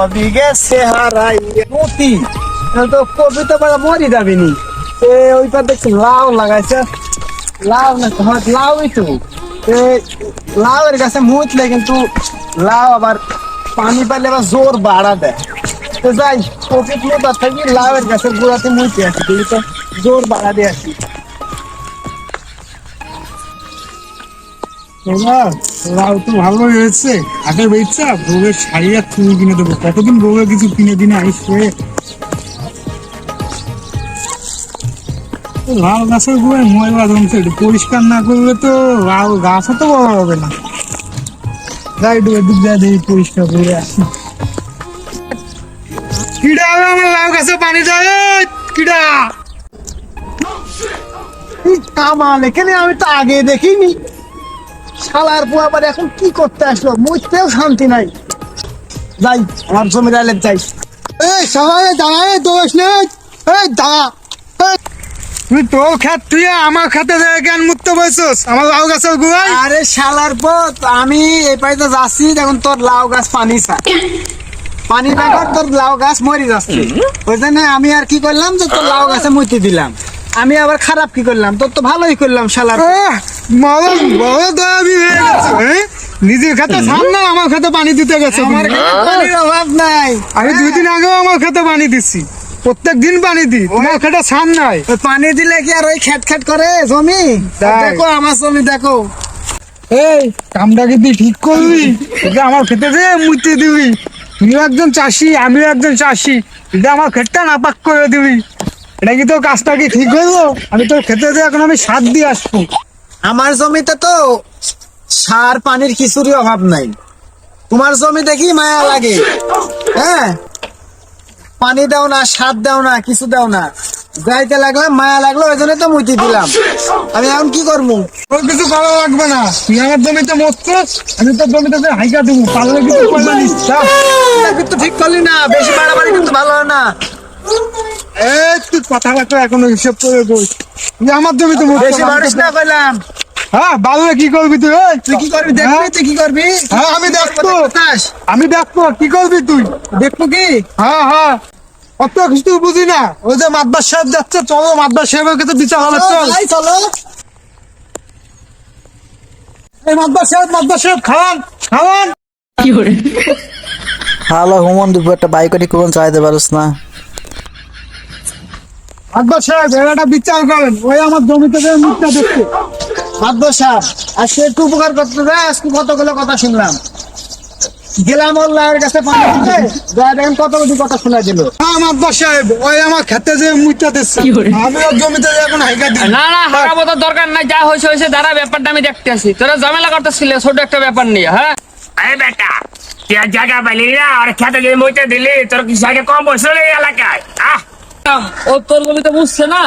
সবই গেছে হারাই মতি তো কবিতা পড়া মরি যাবিনি ওই পার দেখছি লাউ লাগাইছে লাউ না লাউই তো লাউয়ের গাছে মুতলে কিন্তু লাউ আবার পানি পাইলে আবার জোর বাড়া দেয় তো যাই প্রফিট মতো থাকি লাউয়ের গাছের গোড়াতে মুইতে আসি দেখি তো জোর বাড়া দিয়ে আসি লাউ তো ভালো হয়েছে আগের বেচা বউয়ের শাড়ি আর চুল কিনে দেবো কতদিন বউয়ের কিছু কিনে দিনে আইসে লাউ গাছের গোড়ায় ময়লা জমছে একটু পরিষ্কার না করলে তো লাউ গাছও তো বড় হবে না যাই এদিক যা দেখি পরিষ্কার করে আসি কিডা আমার লাউ গাছে পানি দেয় কিডা কামাল এখানে আমি তো আগে দেখিনি শালার বুয়া আবার এখন কি করতে আসলো মুইতেও শান্তি নাই যাই আমার জমির আলে যাই এই সবাই দাঁড়ায় দোষ নেই এই দাঁড়া তুই তোর খাত তুই আমার খাতে জ্ঞান মুক্ত বলছিস আমার লাউ গাছের গোড়ায় আরে শালার পথ আমি এই পাইতে যাচ্ছি দেখুন তোর লাউ গাছ পানি চায় পানি দেখো তোর লাউ গাছ মরে যাচ্ছে ওই জন্য আমি আর কি করলাম যে তোর লাউ গাছে মুইতে দিলাম আমি আবার খারাপ কি করলাম তোর তো ভালোই করলাম শালার মরম বড় দয়াবি হয়ে গেছে নিজের খাতে সামনে আমার খাতে পানি দিতে গেছে আমার কাছে পানির অভাব নাই আমি 2 দিন আগেও আমার খাতে পানি দিচ্ছি প্রত্যেক দিন পানি দি তোমার খাতে সাম নাই ওই পানি দিলে কি আর ওই খেট খেট করে জমি তাই। দেখো আমার জমি দেখো এই কামটা কি তুই ঠিক করবি এটা আমার খেতে যে মুইতে দিবি তুইও একজন চাষি আমিও একজন চাষি এটা আমার ক্ষেতটা নাপাক করে দিবি এটা কি তোর কাজটা কি ঠিক হইলো আমি তোর খেতে যে এখন আমি সার দিয়ে আসবো আমার জমিতে তো সার পানির কিছুরই অভাব নাই তোমার জমি দেখি মায়া লাগে হ্যাঁ পানি দাও না সার দাও না কিছু দাও না যাইতে লাগলাম মায়া লাগলো ওই জন্য তো মুইতে দিলাম আমি এখন কি করবো তোর কিছু করা লাগবে না তুই আমার জমিতে মরছিস আমি তোর জমিতে যে হাইকা দেবো পারলে কিছু করলে নিস এটা কিন্তু ঠিক করলি না বেশি বাড়াবাড়ি কিন্তু ভালো হয় না এই তুই কথাবার্তা এখনো হিসেব করে বল তুই আমার জমিতে বেশি বাড়িস না কইলাম হ্যাঁ বাড়লে কি করবি তুই এই? তুই কি করবি দেখবি তুই কি করবি হ্যাঁ আমি দেখবো কোথাস আমি দেখবো কি করবি তুই দেখবো কি হ্যাঁ হ্যাঁ অত কিছু বুঝি না ওই যে মাদবার সাহেব যাচ্ছে চলো মাদবার সাহেবের কাছে বিচার হবে চল ভাই চলো এই মাদবার সাহেব খাওয়ান খাওয়ান হ্যালো হুমন দুপুর একটা বাইক কোন চাইতে পারিস না মাদবার সাহেব এর একটা বিচার করেন ওই আমার জমিতে যে মুখটা দেখতে মাদবর সাহেব আজকে একটু উপকার করতে যায় আজকে কতগুলো কথা শুনলাম গেলাম ওর লাউয়ের কাছে পানি দিতে যা দেখেন কতগুলো কথা শোনা দিল হ্যাঁ মাদবার সাহেব ওই আমার খেতে যে মুখটা দেখছে আমি ওর জমিতে যে এখন হাইকা দিই না না হারাবো তো দরকার নাই যা হয়েছে হয়েছে দাঁড়া ব্যাপারটা আমি দেখতে আসি তোরা ঝামেলা করতেছিলে ছোট একটা ব্যাপার নিয়ে হ্যাঁ আরে বেটা তুই আর জায়গা পাইলি না আর খেতে গিয়ে মইতে দিলি তোর কিছু আগে কম বয়স হলো এই এলাকায় ও তোর বলি তো বুঝছে না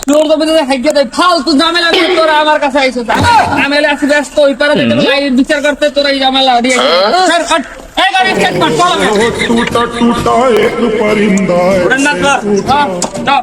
তোর তো বলি হাইকে দেয় ফালতু ঝামেলা নিয়ে তোরা আমার কাছে আইছিস ঝামেলা আসি ব্যস্ত ওই পারে লাইন বিচার করতে তোরা এই ঝামেলা দিয়ে এই গাড়ি খেট মার চলো टूटा टूटा एक परिंदा উড়ন না তো